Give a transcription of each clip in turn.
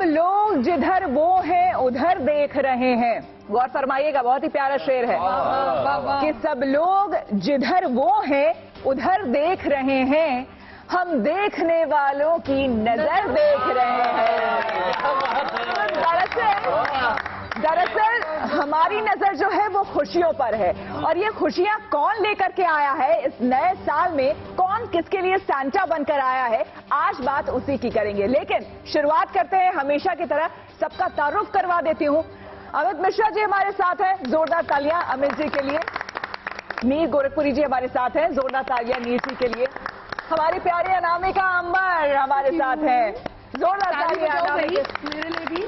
लोग जिधर वो हैं उधर देख रहे हैं। गौर फरमाइएगा, बहुत ही प्यारा शेर है कि सब लोग जिधर वो हैं उधर देख रहे हैं, हम देखने वालों की नजर देख रहे हैं। दरअसल हमारी नजर जो है वो खुशियों पर है, और ये खुशियां कौन लेकर के आया है इस नए साल में, कौन किसके लिए सांता बनकर आया है, आज बात उसी की करेंगे। लेकिन शुरुआत करते हैं हमेशा की तरह, सबका तारुफ करवा देती हूँ। अमित मिश्रा जी हमारे साथ हैं, जोरदार तालियां अमित जी के लिए। नीर गोरखपुरी जी हमारे साथ हैं, जोरदार तालियां नीर जी के लिए। हमारी प्यारी अनामिका अंबर हमारे साथ हैं, जोरदार तालियां मेरे लिए भी।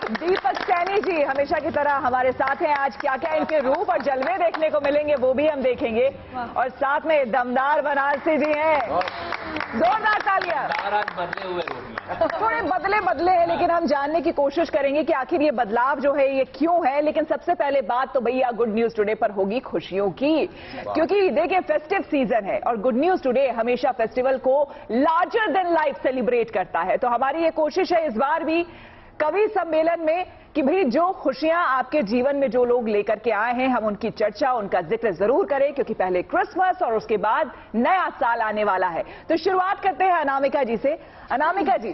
दीपक सैनी जी हमेशा की तरह हमारे साथ हैं। आज क्या क्या इनके रूप और जलवे देखने को मिलेंगे वो भी हम देखेंगे। और साथ में दमदार बनारसी जी हैं, जोरदार तालियां। बदले हुए थोड़े बदले हैं, लेकिन हम जानने की कोशिश करेंगे कि आखिर ये बदलाव जो है ये क्यों है। लेकिन सबसे पहले बात तो भैया गुड न्यूज टुडे पर होगी, खुशियों की, क्योंकि देखिए फेस्टिव सीजन है और गुड न्यूज टुडे हमेशा फेस्टिवल को लार्जर देन लाइफ सेलिब्रेट करता है। तो हमारी ये कोशिश है इस बार भी कवि सम्मेलन में कि भाई जो खुशियां आपके जीवन में जो लोग लेकर के आए हैं, हम उनकी चर्चा, उनका जिक्र जरूर करें, क्योंकि पहले क्रिसमस और उसके बाद नया साल आने वाला है। तो शुरुआत करते हैं अनामिका जी से। अनामिका जी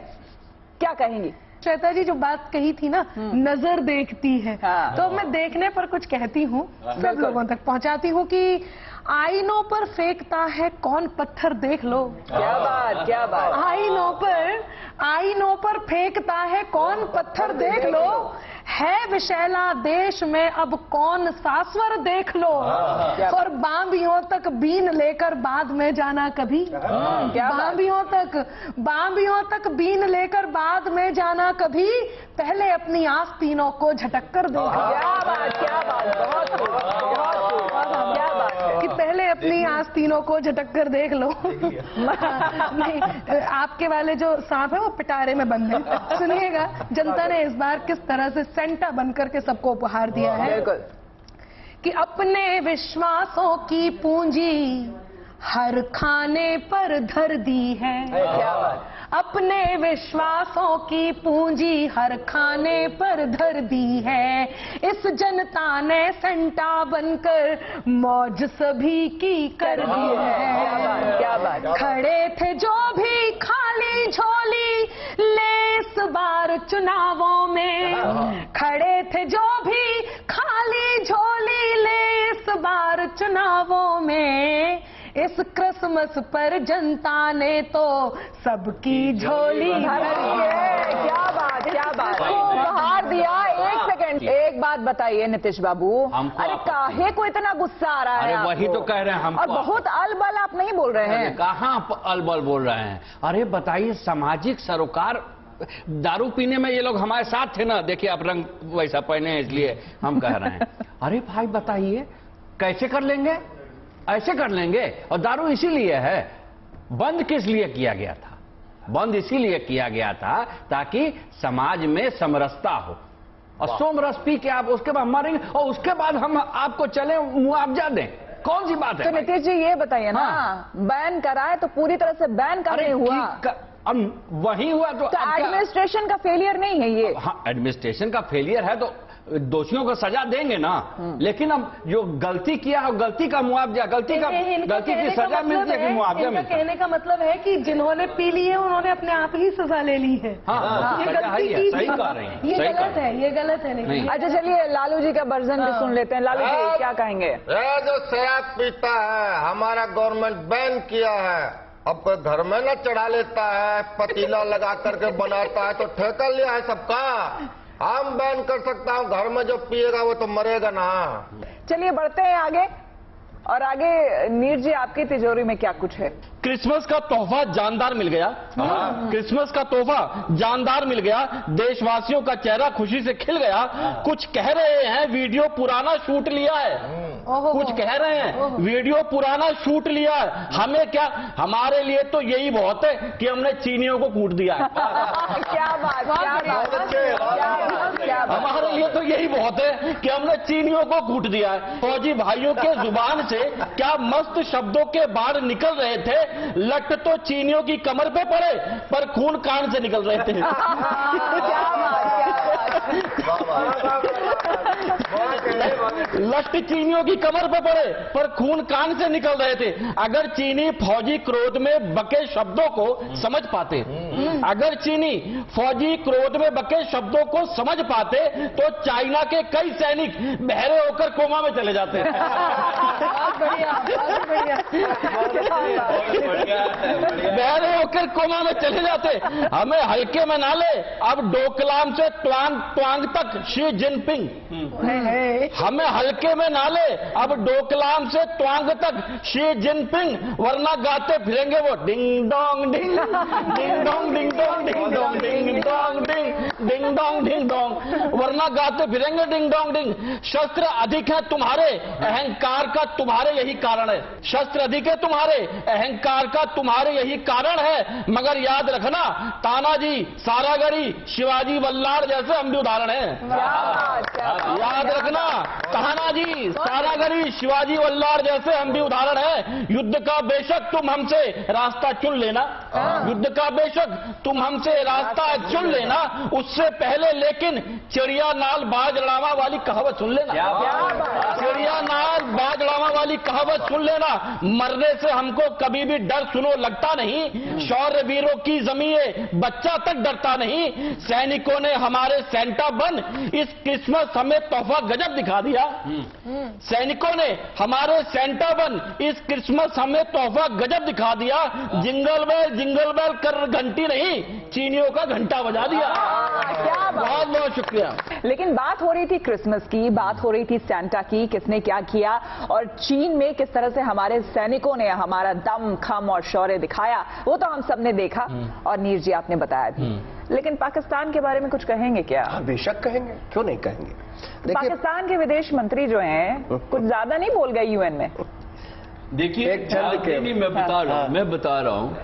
क्या कहेंगी? श्वेता जी जो बात कही थी ना, नजर देखती है, तो मैं देखने पर कुछ कहती हूँ, सब लोगों तक पहुँचाती हूँ कि आईनों पर फेंकता है कौन पत्थर, देख लो। क्या बात, क्या बात। आईनों पर फेंकता है कौन पत्थर, देख लो। है विशैला देश में अब कौन सास्वर, देख लो। और बांबियों तक बीन लेकर बाद में जाना कभी, बांबियों तक बीन लेकर बाद में जाना कभी, पहले अपनी आस्तीनों को झटक कर देखो। क्या बात, क्या बात, बहुत क्या बात है कि पहले अपनी आस्तीनों को झटक कर देख लो। नहीं, आपके वाले जो सांप है वो पिटारे में बंद है। सुनिएगा जनता ने इस बार किस तरह से सेंटा बनकर के सबको उपहार दिया है कि अपने विश्वासों की पूंजी हर खाने पर धर दी है। क्या बात। अपने विश्वासों की पूंजी हर खाने पर धर दी है। इस जनता ने सेंटा बनकर मौज सभी की कर दी है। क्या बात। खड़े थे जो भी खाली झोली ले इस बार चुनावों में, खड़े थे जो भी खाली झोली ले इस बार चुनावों में। इस क्रिसमस पर जनता ने तो सबकी झोली भर के, क्या बात, क्या बात, उपहार दिया। एक सेकंड, एक बात बताइए नीतीश बाबू, अरे काहे को इतना गुस्सा आ रहा है? वही तो कह रहे हैं हम, और बहुत अलबल आप नहीं बोल रहे हैं। कहाँ अलबल बोल रहे हैं? अरे बताइए, सामाजिक सरोकार, दारू पीने में ये लोग हमारे साथ थे ना, देखिए आप रंग वैसा पहने हैं इसलिए हम कह रहे हैं। अरे भाई बताइए कैसे कर लेंगे? ऐसे कर लेंगे। और दारू इसीलिए है, बंद किस लिए किया गया था? बंद इसीलिए किया गया था ताकि समाज में समरसता हो, और सोमरस पी के आप उसके बाद मरेंगे और उसके बाद हम आपको चले मुआवजा दें। कौन सी बात है? तो नीतीश जी ये बताइए ना, बैन कराए तो पूरी तरह से बैन का नहीं हुआ, वही हुआ तो एडमिनिस्ट्रेशन का फेलियर नहीं है ये? हाँ, एडमिनिस्ट्रेशन का फेलियर है तो दोषियों को सजा देंगे ना। लेकिन अब जो गलती किया है, गलती का मुआवजा, गलती की सजा मिलती है कि मुआवजा मिलता है। कहने का मतलब है कि जिन्होंने पी ली है उन्होंने अपने आप ही सजा ले ली है। ये गलती की, सही कह रही हैं, ये गलत है, ये गलत है। नहीं, अच्छा चलिए लालू जी का वर्जन भी सुन लेते हैं। लालू जी क्या कहेंगे? ये जो शराब पीता है हमारा गवर्नमेंट बैन किया है, अब कोई घर में न चढ़ा लेता है, पतीला लगा करके बनाता है, तो ठेका लिया है सबका। हम बैन कर सकता हूँ, घर में जो पिएगा वो तो मरेगा ना। चलिए बढ़ते हैं आगे, और आगे नीर जी आपकी तिजोरी में क्या कुछ है? क्रिसमस का तोहफा जानदार मिल गया। क्रिसमस का तोहफा जानदार मिल गया, देशवासियों का चेहरा खुशी से खिल गया। कुछ कह रहे हैं वीडियो पुराना शूट लिया है, कुछ कह रहे हैं वीडियो पुराना शूट लिया है। हमें क्या, हमारे लिए तो यही बहुत है कि हमने चीनियों को कूट दिया है। क्या बात, क्या बात, हमारे लिए तो यही यही बहुत है कि हमने चीनियों को कूट दिया है। फौजी भाइयों के जुबान से क्या मस्त शब्दों के बाढ़ निकल रहे थे। लट तो चीनियों की कमर पे पड़े पर खून कान से निकल रहे थे। लट चीनियों की कमर पे पड़े पर खून कान से निकल रहे थे। अगर चीनी फौजी क्रोध में बके शब्दों को समझ पाते, अगर चीनी फौजी क्रोध में बके शब्दों को समझ पाते तो चाइना के कई सैनिक बहरे होकर कोमा में चले जाते। बहुत बढ़िया, बहुत बढ़िया। बहरे होकर कोमा में चले जाते। हमें हल्के में ना ले, अब डोकलाम से ट्वांग तक शी जिनपिंग। हमें हल्के में ना ले, अब डोकलाम से ट्वांग तक शी जिनपिंग, वरना गाते फिरेंगे वो ding dong ding, ding dong ding dong, ding dong ding dong ding, ding dong ding dong, वरना गाते फिरेंगे डिंग डोंग डिंग। शस्त्र अधिक है तुम्हारे, अहंकार का तुम्हारे यही कारण है। शस्त्र अधिक है तुम्हारे, अहंकार का तुम्हारे यही कारण है। मगर याद रखना, तानाजी, सारागढ़ी, शिवाजी बल्लाड़ जैसे हम भी उदाहरण हैं। याद रखना, तानाजी, सारागढ़ी, शिवाजी बल्लाड़ जैसे हम भी उदाहरण हैं। युद्ध का बेशक तुम हमसे रास्ता चुन लेना, युद्ध का बेशक तुम हमसे रास्ता चुन लेना, उससे पहले लेकिन चिड़िया नाल बाज लड़ावा वाली कहावत सुन लेना। चिड़िया नाल बाज लड़ावा वाली कहावत सुन लेना। मरने से हमको कभी भी डर सुनो लगता नहीं, शौर्य वीरों की जमीए बच्चा तक डरता नहीं। सैनिकों ने हमारे सेंटा बन इस क्रिसमस हमें तोहफा गजब दिखा दिया। सैनिकों ने हमारे सेंटा बन इस क्रिसमस हमें तोहफा गजब दिखा दिया। जिंगल बेल कर घंटी नहीं, चीनियों का घंटा बजा दिया। क्या बहुत बहुत शुक्रिया। लेकिन बात हो रही थी क्रिसमस की, बात हो रही थी सेंटा की, किसने क्या किया और चीन में किस तरह से हमारे सैनिकों ने हमारा दम, खम और शौर्य दिखाया, वो तो हम सबने देखा और नीर जी आपने बताया भी। लेकिन पाकिस्तान के बारे में कुछ कहेंगे क्या? बेशक कहेंगे, क्यों नहीं कहेंगे। देखिए, पाकिस्तान के विदेश मंत्री जो हैं कुछ ज्यादा नहीं बोल गए यूएन में। देखिए, मैं बता रहा हूँ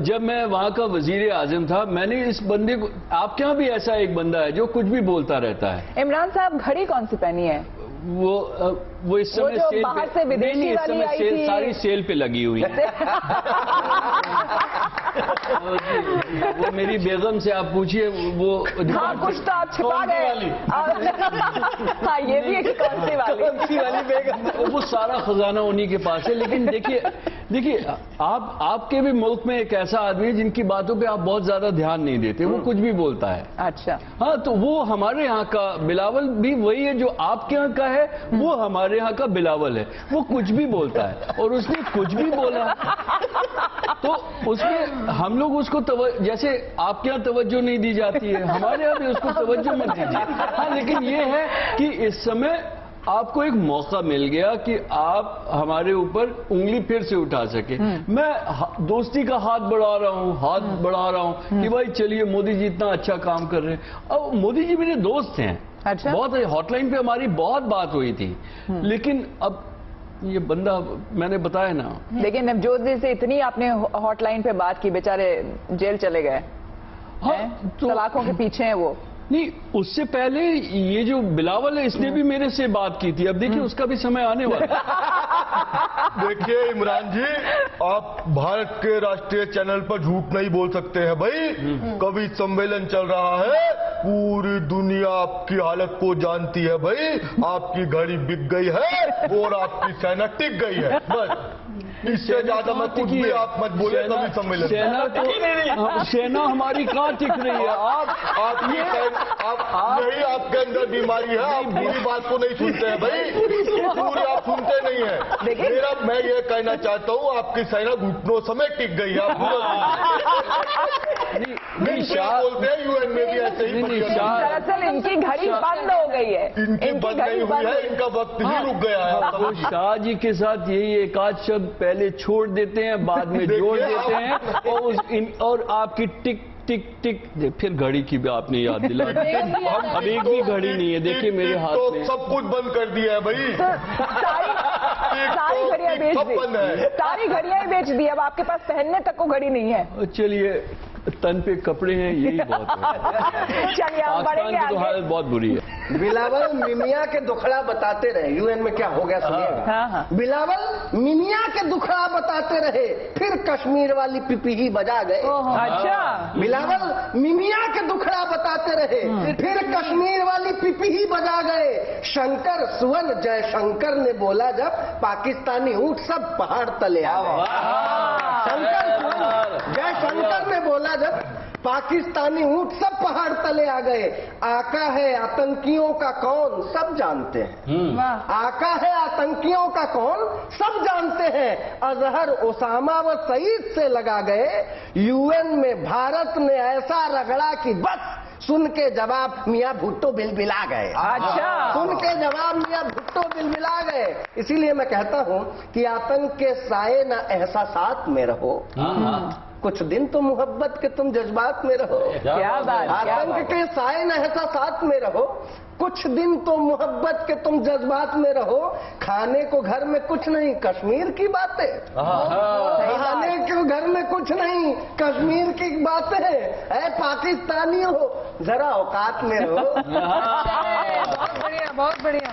जब मैं वहां का वजीर आजम था, मैंने इस बंदे को, आपके यहाँ भी ऐसा एक बंदा है जो कुछ भी बोलता रहता है। इमरान साहब घड़ी कौन सी पहनी है? वो इस समय जो सेल बाहर पे, से विदेशी नहीं, इस वाली समय आई सेल, थी। सारी सेल पे लगी हुई है। वो मेरी बेगम से आप पूछिए, वो हाँ कुछ तो आप छिपा गए। हाँ ये भी एक कौन सी वाली बेगम। वो सारा खजाना उन्हीं के पास है। लेकिन देखिए आपके भी मुल्क में एक ऐसा आदमी है जिनकी बातों पे आप बहुत ज्यादा ध्यान नहीं देते, वो कुछ भी बोलता है। अच्छा, हाँ, तो वो हमारे यहाँ का बिलावल भी वही है जो आपके यहाँ का है, वो हमारे यहाँ का बिलावल है। वो कुछ भी बोलता है और उसने कुछ भी बोला तो उसमें हम लोग उसको जैसे आपके यहाँ तवज्जो नहीं दी जाती है, हमारे यहाँ भी उसको तवज्जो मत दीजिए। हाँ, लेकिन ये है कि इस समय आपको एक मौका मिल गया कि आप हमारे ऊपर उंगली फिर से उठा सके। मैं दोस्ती का हाथ बढ़ा रहा हूं कि भाई चलिए मोदी जी इतना अच्छा काम कर रहे हैं। अब मोदी जी मेरे दोस्त हैं। अच्छा? बहुत हॉटलाइन पे हमारी बहुत बात हुई थी, लेकिन अब ये बंदा, मैंने बताया ना। लेकिन नवजोत जी से इतनी आपने हॉटलाइन पे बात की, बेचारे जेल चले गए। हाँ, तो सलाखों के पीछे हैं वो। नहीं, उससे पहले ये जो बिलावल है इसने भी मेरे से बात की थी। अब देखिए उसका भी समय आने वाला है। देखिए इमरान जी, आप भारत के राष्ट्रीय चैनल पर झूठ नहीं बोल सकते हैं भाई। कवि सम्मेलन चल रहा है, पूरी दुनिया आपकी हालत को जानती है भाई। आपकी घड़ी बिक गई है और आपकी सेना टिक गई है, बस। इससे ज्यादा मैं कुछ भी आप मत बोले। कवि सम्मेलन सेना हमारी कहाँ टिक रही है? नहीं, आपके अंदर बीमारी है, आप पूरी बात को नहीं सुनते हैं भाई, पूरी आप सुनते नहीं है। मैं ये कहना चाहता हूँ, आपकी सेना घुटनों समेत टिक गई है। आप बोलते हैं यूएन में भी ऐसे ही। दरअसल इनकी घड़ी बंद हो गई है। इनकी बंद नहीं हुई है, इनका वक्त ही रुक गया है। तो शाह जी के साथ यही एक आध शब्द पहले छोड़ देते हैं, बाद में जोड़ देते हैं और आपकी टिक टिक टिक, फिर घड़ी की भी आपने याद दिला दी। अब एक भी घड़ी नहीं है, देखिए मेरे हाथ में। सब कुछ बंद कर दिया है भाई। सारी घड़ियां बेच दी, सारी घड़ियां बेच दी। अब आपके पास पहनने तक को घड़ी नहीं है। चलिए, तन पे कपड़े हैं, यही बहुत है। चलिए हम बढ़ेंगे पाकिस्तान की तो आगे। हालत बहुत बुरी है। बिलावल मिमिया के दुखड़ा बताते रहे। यूएन में क्या हो गया सुनिएगा। हाँ। बिलावल मिमिया के दुखड़ा बताते रहे, फिर कश्मीर वाली पिपीही बजा गए। अच्छा। बिलावल मिमिया के दुखड़ा बताते रहे, फिर कश्मीर वाली पिपीही बजा गए। शंकर सुवन जयशंकर ने बोला जब पाकिस्तानी ऊंट सब पहाड़ तले आ गए। शंकर सुवन जयशंकर ने बोला जब पाकिस्तानी ऊंट सब पहाड़ तले आ गए। आका है आतंकियों का कौन सब जानते हैं। आका है आतंकियों का कौन सब जानते हैं। अजहर ओसामा व सईद से लगा गए। यूएन में भारत ने ऐसा रगड़ा कि बस सुन के जवाब मियां भुट्टो बिलबिला गए। अच्छा। सुन के जवाब मियां भुट्टो बिलबिला गए। इसीलिए मैं कहता हूं कि आतंक के साए न एहसासात में रहो, कुछ दिन तो मोहब्बत के तुम जज्बात में रहो। क्या बात। आतंक के साए न एहसासात में रहो, कुछ दिन तो मोहब्बत के तुम जज्बात में रहो। खाने को घर में कुछ नहीं कश्मीर की बातें, खाने को घर में कुछ नहीं कश्मीर की बातें। ऐ पाकिस्तानी हो जरा औकात में रहो। बहुत बढ़िया, बहुत बढ़िया,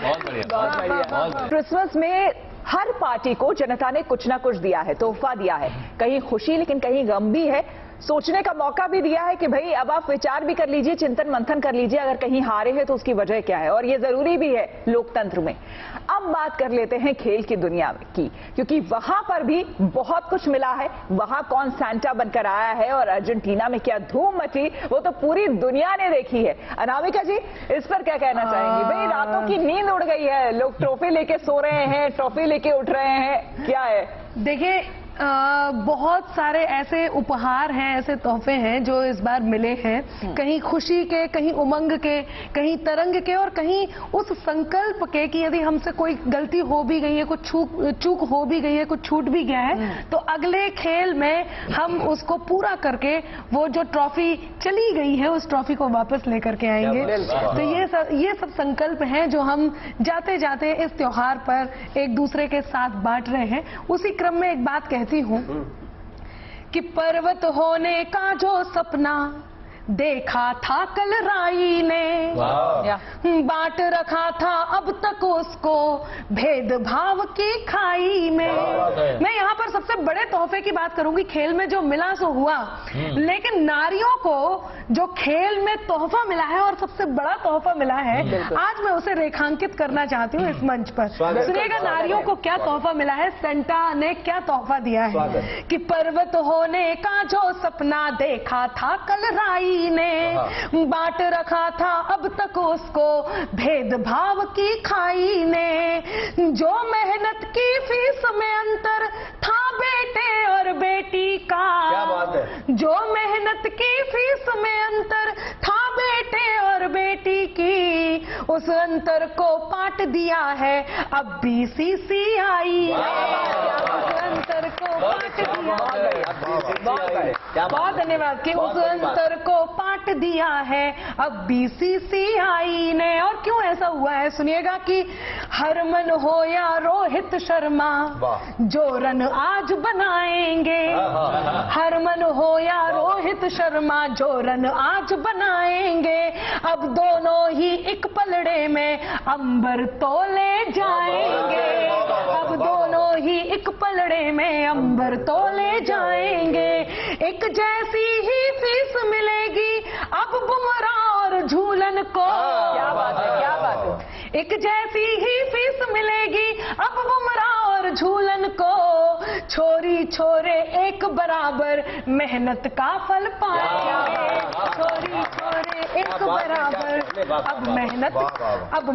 बहुत बढ़िया। क्रिसमस में हर पार्टी को जनता ने कुछ ना कुछ दिया है, तोहफा दिया है। कहीं खुशी लेकिन कहीं गम भी है। सोचने का मौका भी दिया है कि भाई अब आप विचार भी कर लीजिए, चिंतन मंथन कर लीजिए, अगर कहीं हारे हैं तो उसकी वजह क्या है, और ये जरूरी भी है लोकतंत्र में। अब बात कर लेते हैं खेल की दुनिया की, क्योंकि वहां पर भी बहुत कुछ मिला है। वहां कौन सैंटा बनकर आया है और अर्जेंटीना में क्या धूम मची, वो तो पूरी दुनिया ने देखी है। अनामिका जी, इस पर क्या कहना चाहेंगी? भाई रातों की नींद उड़ गई है, लोग ट्रॉफी लेके सो रहे हैं, ट्रॉफी लेके उठ रहे हैं, क्या है? देखिए, बहुत सारे ऐसे उपहार हैं, ऐसे तोहफे हैं जो इस बार मिले हैं। कहीं खुशी के, कहीं उमंग के, कहीं तरंग के, और कहीं उस संकल्प के कि यदि हमसे कोई गलती हो भी गई है, कुछ चूक हो भी गई है, कुछ छूट भी गया है, तो अगले खेल में हम उसको पूरा करके वो जो ट्रॉफी चली गई है उस ट्रॉफी को वापस लेकर के आएंगे। तो ये सब संकल्प हैं जो हम जाते जाते इस त्योहार पर एक दूसरे के साथ बांट रहे हैं। उसी क्रम में एक बात कहती हूं कि पर्वत होने का जो सपना देखा था कल राई ने, बांट रखा था अब तक उसको भेदभाव की खाई में। मैं यहाँ पर सबसे बड़े तोहफे की बात करूंगी। खेल में जो मिला सो हुआ, लेकिन नारियों को जो खेल में तोहफा मिला है और सबसे बड़ा तोहफा मिला है, आज मैं उसे रेखांकित करना चाहती हूँ इस मंच पर। सुनिएगा नारियों को क्या तोहफा मिला है, सेंटा ने क्या तोहफा दिया है। कि पर्वत होने का जो सपना देखा था कल राई ने, बांट रखा था अब तक उसको भेदभाव की खाई ने। जो मेहनत की फीस में अंतर था बेटे और बेटी का, क्या बात है। जो मेहनत की फीस में अंतर था बेटे और बेटी की, उस अंतर को पाट दिया है अब बीसीसीआई। उस अंतर को पाट दिया, बहुत धन्यवाद। कि उस अंतर को पाट दिया है अब बीसीसीआई ने। और क्यों ऐसा हुआ है सुनिएगा कि हरमन हो या रोहित शर्मा जो रन आज बनाएंगे, हरमन हो या रोहित शर्मा जो रन आज बनाएंगे, अब दोनों ही एक पलड़े में अंबर तोले जाएंगे। अब दोनों ही एक पलड़े में अंबर तोले जाएंगे। एक जैसी ही फीस मिलेगी अब बुमराह और झूलन को। क्या बात है, क्या बात है। एक जैसी ही फीस मिलेगी अब बुमराह और झूलन को। छोरी छोरे एक बराबर मेहनत का फल पाएंगे। छोरी छोरे एक बराबर अब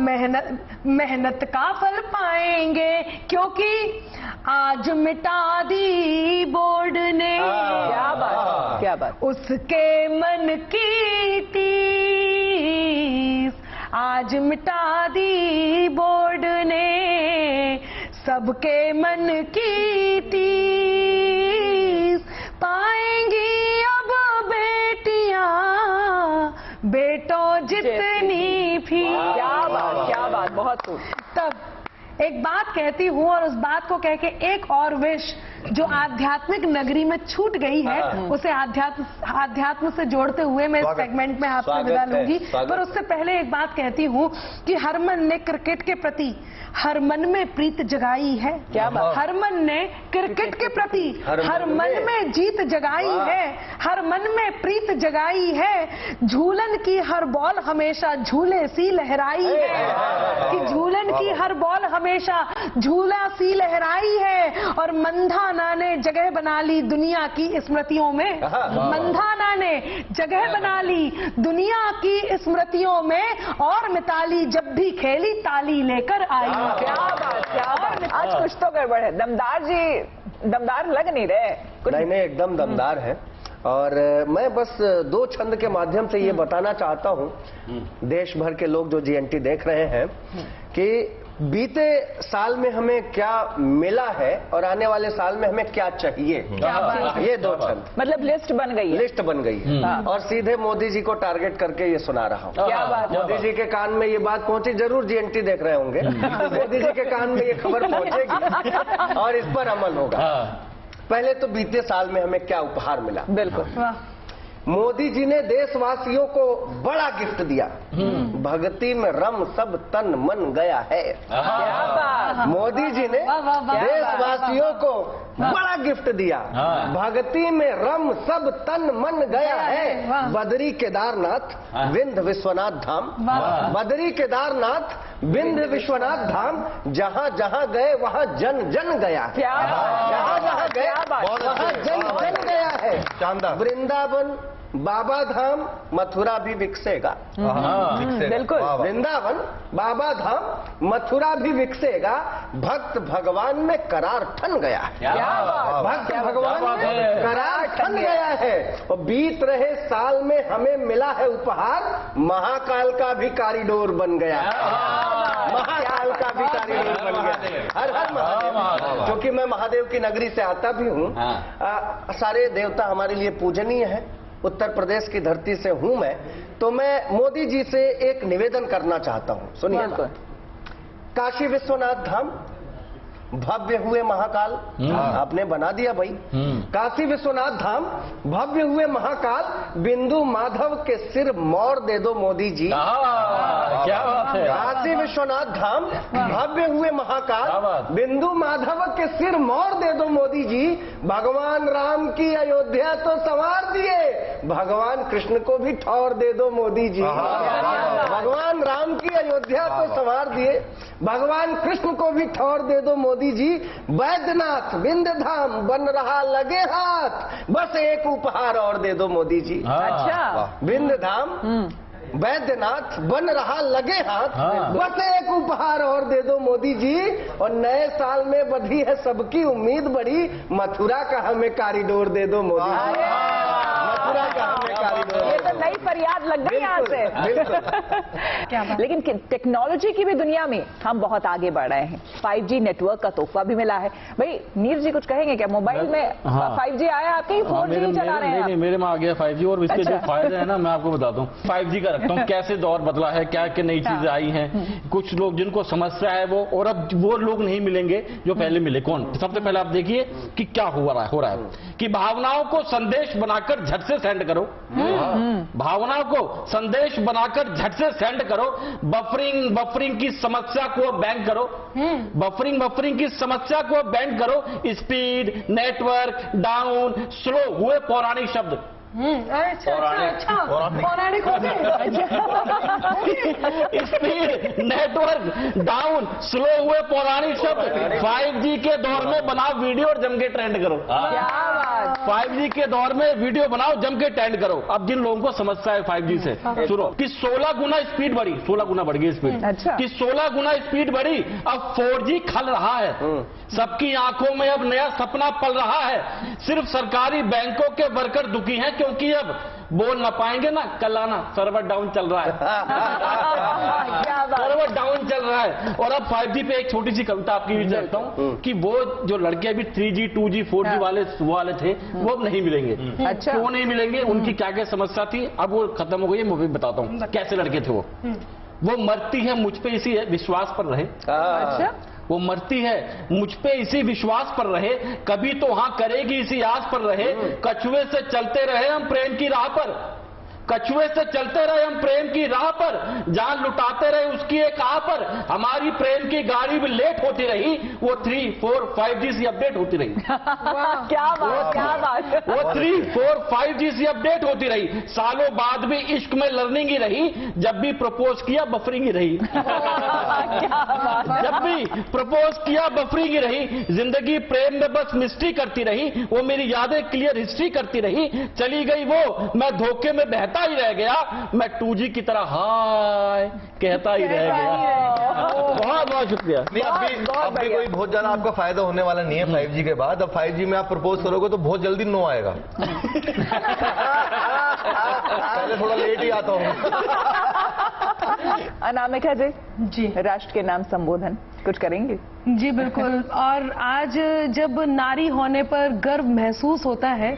मेहनत का फल पाएंगे। क्योंकि आज मिटा दी बोर्ड ने, क्या बात, क्या बात। उसके मन की टीस आज मिटा दी बोर्ड ने, सबके मन की टीस पाएंगी अब बेटियां बेटों जितनी भी। क्या बात, क्या बात, बहुत खूब। तब एक बात कहती हूँ और उस बात को कह के एक और विश जो आध्यात्मिक नगरी में छूट गई है उसे आध्यात्म से जोड़ते हुए मैं इस सेगमेंट में आपसे विदा लूंगी। पर उससे पहले एक बात कहती हूँ कि हरमन ने क्रिकेट के प्रति हर मन में प्रीत जगाई है। क्या बात? हरमन ने क्रिकेट के प्रति हर मन में जीत जगाई है, हर मन में प्रीत जगाई है। झूलन की हर बॉल हमेशा झूले सी लहराई है, कि झूलन की हर बॉल हमेशा झूला सी लहराई है। और मंधाना ने जगह बना ली दुनिया की स्मृतियों में, मंधाना ने जगह बना ली दुनिया की स्मृतियों में। और मिताली जब भी खेली ताली लेकर आई। क्या बात, क्या बात। आज कुछ तो गड़बड़ है। दमदार जी दमदार लग नहीं रहे कुछ। नहीं एकदम दमदार है। और मैं बस दो छंद के माध्यम से ये बताना चाहता हूँ देश भर के लोग जो जीएनटी देख रहे हैं कि बीते साल में हमें क्या मिला है और आने वाले साल में हमें क्या चाहिए। ये दो छंद मतलब लिस्ट बन गई है। लिस्ट बन गई है और सीधे मोदी जी को टारगेट करके ये सुना रहा हूँ। क्या बात। मोदी जी के कान में ये बात पहुंची, जरूर जीएनटी देख रहे होंगे। मोदी जी के कान में ये खबर पहुंचेगी और इस पर अमल होगा। पहले तो बीते साल में हमें क्या उपहार मिला। बिल्कुल। मोदी जी ने देशवासियों को बड़ा गिफ्ट दिया। भक्ति में रम सब तन मन गया है। क्या बात। मोदी जी ने देशवासियों को बड़ा गिफ्ट दिया। भक्ति में रम सब तन मन गया है। बद्री केदारनाथ विंध्य विश्वनाथ धाम, बद्री केदारनाथ विंध्य विश्वनाथ धाम, जहाँ जहाँ गए वहाँ जन जन गया। जहाँ जहाँ गए वहाँ जन जन गया है। शानदार। वृंदावन बाबा धाम मथुरा भी विकसेगा। बिल्कुल। वृंदावन बाबा धाम मथुरा भी विकसेगा। भक्त भगवान में करार ठन गया है। भक्त भगवान में करार ठन गया है। और बीत रहे साल में हमें मिला है उपहार, महाकाल का भी कॉरिडोर बन गया। महाकाल का भी कॉरिडोर बन गया। हर हर महादेव। क्योंकि मैं महादेव की नगरी से आता भी हूँ। सारे देवता हमारे लिए पूजनीय है। उत्तर प्रदेश की धरती से हूं मैं, तो मैं मोदी जी से एक निवेदन करना चाहता हूं। सुनिए, काशी विश्वनाथ धाम भव्य हुए महाकाल, आपने बना दिया भाई। काशी विश्वनाथ धाम भव्य हुए महाकाल, बिंदु माधव के सिर मोड़ दे दो मोदी जी। क्या बात है। काशी विश्वनाथ धाम भव्य हुए महाकाल, बिंदु माधव के सिर मोड़ दे दो मोदी जी। भगवान राम की अयोध्या तो संवार दिए, भगवान कृष्ण को भी ठौर दे दो मोदी जी। भगवान राम की अयोध्या तो संवार दिए, भगवान कृष्ण को भी ठौर दे दो मोदी जी। वैद्यनाथ विंध्य धाम बन रहा लगे हाथ, बस एक उपहार और दे दो मोदी जी। अच्छा। विंध्य धाम वैद्यनाथ बन रहा लगे हाथ, बस एक उपहार और दे दो मोदी जी। और नए साल में बधी है सबकी उम्मीद बड़ी, मथुरा का हमें कॉरिडोर दे दो मोदी जी। मथुरा का हमें कॉरिडोर। ये तो नई फरियाद लग गई यहाँ से। क्या बात। लेकिन टेक्नोलॉजी की भी दुनिया में हम बहुत आगे बढ़ रहे हैं। 5G नेटवर्क का तोहफा भी मिला है। भाई नीर जी कुछ कहेंगे क्या? मोबाइल में 5G आया, आपके 4G चला रहे हैं? नहीं, मेरे में आ गया 5G। और इसके जो फायदे हैं ना, मैं आपको बताता हूँ। 5G का रखता हूँ, कैसे दौर बदला है, क्या क्या नई चीजें आई हैं। कुछ लोग जिनको समस्या है वो, और अब वो लोग नहीं मिलेंगे जो पहले मिले। कौन? सबसे पहले आप देखिए कि क्या हो रहा है कि भावनाओं को संदेश बनाकर झट से सेंड करो। भावनाओं को संदेश बनाकर झट से सेंड करो। बफरिंग की समस्या को बैंक करो। बफरिंग की समस्या को बैंड करो। स्पीड, नेटवर्क डाउन, स्लो हुए पौराणिक शब्द। अच्छा पौराणिक स्पीड, नेटवर्क डाउन, स्लो हुए पौराणिक शब्द। 5G के दौर में बनाओ वीडियो और जम के ट्रेंड करो। 5G के दौर में वीडियो बनाओ, जम के ट्रेंड करो। अब जिन लोगों को समस्या है 5G से, सुनो कि 16 गुना स्पीड बढ़ी, 16 गुना बढ़ गई स्पीड। अच्छा। कि 16 गुना स्पीड बढ़ी। अब 4G खल रहा है। सबकी आंखों में अब नया सपना पल रहा है। सिर्फ सरकारी बैंकों के वर्कर दुखी हैं क्योंकि अब बोल ना पाएंगे ना, कल आना सर्वर डाउन चल रहा है। सर्वर डाउन चल रहा है। और अब 5G पे एक छोटी सी कविता आपकी भी रखता हूँ कि वो जो लड़के अभी 3G 2G 4G वाले थे, वो अब नहीं मिलेंगे। अच्छा। क्यों नहीं मिलेंगे? उनकी क्या क्या समस्या थी, अब वो खत्म हो गई है। मैं भी बताता हूँ कैसे लड़के थे वो मरती है मुझ पे इसी विश्वास पर रहे। अच्छा। वो मरती है। मुझ पे इसी विश्वास पर रहे, कभी तो हाँ करेगी इसी आस पर रहे। कछुए से चलते रहे हम प्रेम की राह पर, कछुए से चलते रहे हम प्रेम की राह पर, जान लुटाते रहे उसकी एक आह पर। हमारी प्रेम की गाड़ी भी लेट होती रही, वो 3, 4, 5G से अपडेट होती रही। क्या बात, क्या बात। वो 3, 4, 5G से अपडेट होती रही। सालों बाद भी इश्क में लर्निंग ही रही, जब भी प्रपोज किया बफरिंग ही रही। क्या बात। जब भी प्रपोज किया बफरिंग ही रही। जिंदगी प्रेम में बस मिस्ट्री करती रही, वो मेरी यादें क्लियर हिस्ट्री करती रही। चली गई वो, मैं धोखे में बहता ही रह गया, मैं 2G की तरह हाय कहता ही रह गया। बहुत बहुत शुक्रिया। नहीं, अब भी कोई बहुत ज्यादा आपका फायदा होने वाला नहीं है 5G के बाद। अब 5G में आप प्रपोज करोगे तो बहुत जल्दी नो आएगा। पहले थोड़ा लेट ही आता हूँ। अनामिका जी, राष्ट्र के नाम संबोधन कुछ करेंगे? जी बिल्कुल। और आज जब नारी होने पर गर्व महसूस होता है,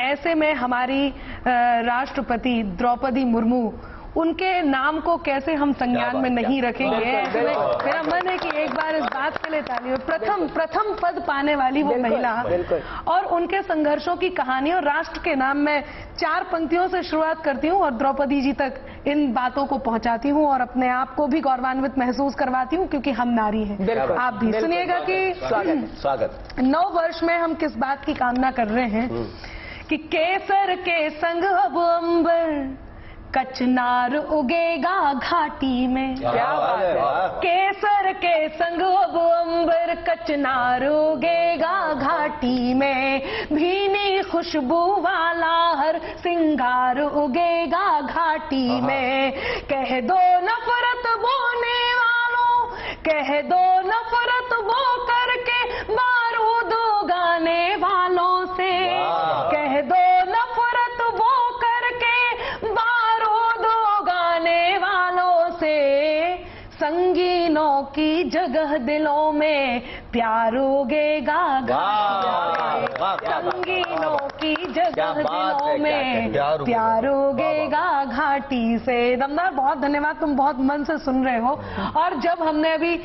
ऐसे में हमारी राष्ट्रपति द्रौपदी मुर्मू, उनके नाम को कैसे हम संज्ञान में नहीं रखेंगे। मेरा मन है कि एक बार इस बात के लिए ताली हो। प्रथम पद पाने वाली वो महिला और उनके संघर्षों की कहानी, और राष्ट्र के नाम में 4 पंक्तियों से शुरुआत करती हूँ और द्रौपदी जी तक इन बातों को पहुंचाती हूँ और अपने आप को भी गौरवान्वित महसूस करवाती हूँ, क्योंकि हम नारी हैं। आप भी सुनिएगा कि स्वागत। 9 वर्ष में हम किस बात की कामना कर रहे हैं कि केसर के संग अब अंबर कचनार उगेगा घाटी में। क्या बात है। केसर के संग अब अंबर कचनार उगेगा घाटी में, भीनी खुशबू वाला हर सिंगार उगेगा घाटी में। कह दो नफरत बोने वालों, कह दो नफरत बो करके बारूद उगाने वालों से, कह दो नफरत बो करके बारूद उगाने वालों से। संगीनों की जगह दिलों में प्यार उगेगा, संगीनों की जगह दिलों में प्यार उगेगा घाटी से। दमदार, बहुत धन्यवाद, तुम बहुत मन से सुन रहे हो। और जब हमने अभी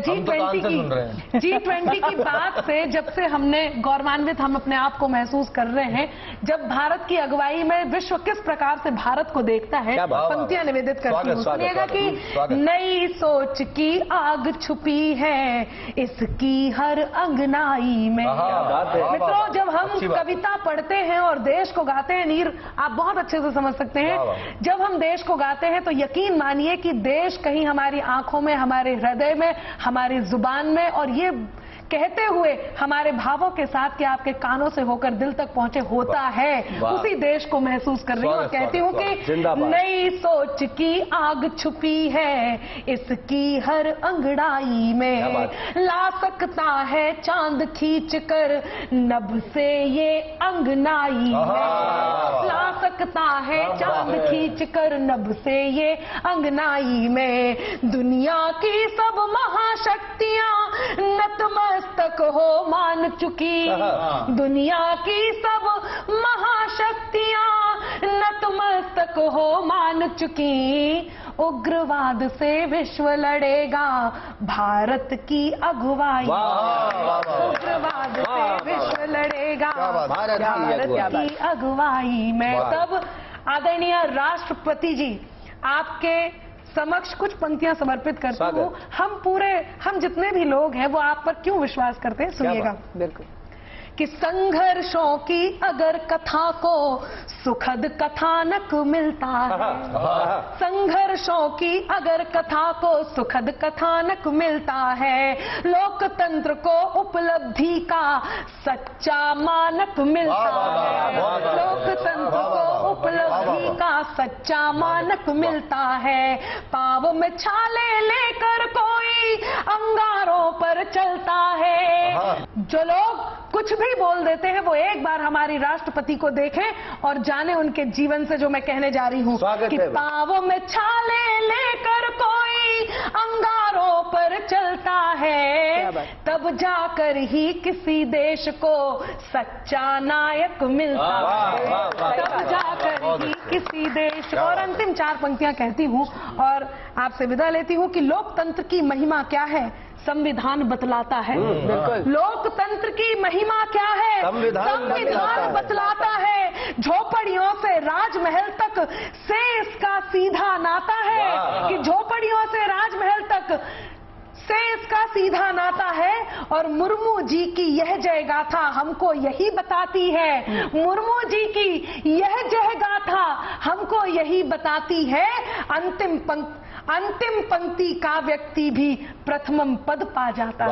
G20 की बात से, जब से हमने गौरवान्वित हम अपने आप को महसूस कर रहे हैं, जब भारत की अगुवाई में विश्व किस प्रकार से भारत को देखता है, पंक्तियां निवेदित करती हूँ। सुनिएगा कि नई सोच की आग छुपी है इसकी हर अंगनाई में। मित्रों, जब हम कविता पढ़ते हैं और देश को गाते हैं, नीर आप बहुत अच्छे से समझ सकते हैं, जब हम देश को गाते हैं तो यकीन मानिए कि देश कहीं हमारी आंखों में, हमारे हृदय में, हमारी जुबान में, और ये कहते हुए हमारे भावों के साथ कि आपके कानों से होकर दिल तक पहुंचे होता है, उसी देश को महसूस कर रही हूँ और कहती हूँ कि नई सोच की आग छुपी है इसकी हर अंगड़ाई में। ला सकता है चांद खींच कर नभ से ये अंगनाई में, ला सकता है चांद खींच कर नभ से ये अंगनाई में। दुनिया की सब महाशक्तियां नतमस्तक हो मान चुकी, दुनिया की सब महाशक्तियां नतमस्तक हो मान चुकी। उग्रवाद से विश्व लड़ेगा भारत की अगुवाई, उग्रवाद से विश्व लड़ेगा भारत की अगुवाई में। तब आदरणीय राष्ट्रपति जी, आपके समक्ष कुछ पंक्तियां समर्पित करती हूँ। हम जितने भी लोग हैं वो आप पर क्यों विश्वास करते हैं, सुनिएगा। बिल्कुल कि संघर्षों की अगर कथा को सुखद कथानक मिलता है, संघर्षों की अगर कथा को सुखद कथानक मिलता है, लोकतंत्र को उपलब्धि का सच्चा मानक मिलता है, लोकतंत्र को उपलब्धि का सच्चा मानक मिलता है। पाव में छाले लेकर कोई अंगारों पर चलता है। जो लोग कुछ भी बोल देते हैं वो एक बार हमारी राष्ट्रपति को देखें और जाने उनके जीवन से जो मैं कहने जा रही हूँ कि पावों में छाले लेकर कोई अंगारों पर चलता है, तब जाकर ही किसी देश को सच्चा नायक मिलता है, तब जाकर ही किसी देश। और अंतिम 4 पंक्तियां कहती हूँ और आपसे विदा लेती हूँ कि लोकतंत्र की महिमा क्या है, संविधान बतलाता है। बिल्कुल। लोकतंत्र की महिमा क्या है? संविधान बतलाता है। झोपड़ियों से राजमहल तक से इसका सीधा नाता है कि झोपड़ियों से राजमहल तक से इसका सीधा नाता है। और मुर्मू जी की यह जय गाथा हमको यही बताती है, मुर्मू जी की यह जय गाथा हमको यही बताती है, अंतिम पंक्ति का व्यक्ति भी प्रथमम पद पा जाता है।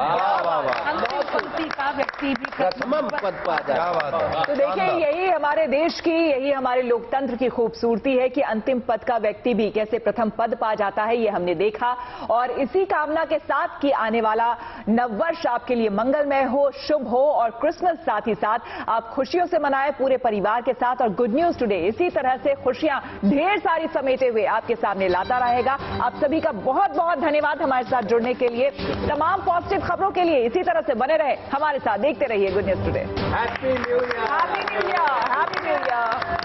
अंतिम पंक्ति का व्यक्ति भी प्रथमम पद पा जाता है। तो देखिए, यही हमारे देश की, यही हमारे लोकतंत्र की खूबसूरती है कि अंतिम पद का व्यक्ति भी कैसे प्रथम पद पा जाता है, ये हमने देखा। और इसी कामना के साथ कि आने वाला नववर्ष आपके लिए मंगलमय हो, शुभ हो, और क्रिसमस साथ ही साथ आप खुशियों से मनाएं पूरे परिवार के साथ। और गुड न्यूज टुडे इसी तरह से खुशियां ढेर सारी समेटे हुए आपके सामने लाता रहेगा। आप सभी का बहुत बहुत धन्यवाद हमारे साथ जुड़ने के लिए। तमाम पॉजिटिव खबरों के लिए इसी तरह से बने रहे हमारे साथ, देखते रहिए good news today. Happy new year. Happy new year. Happy new year.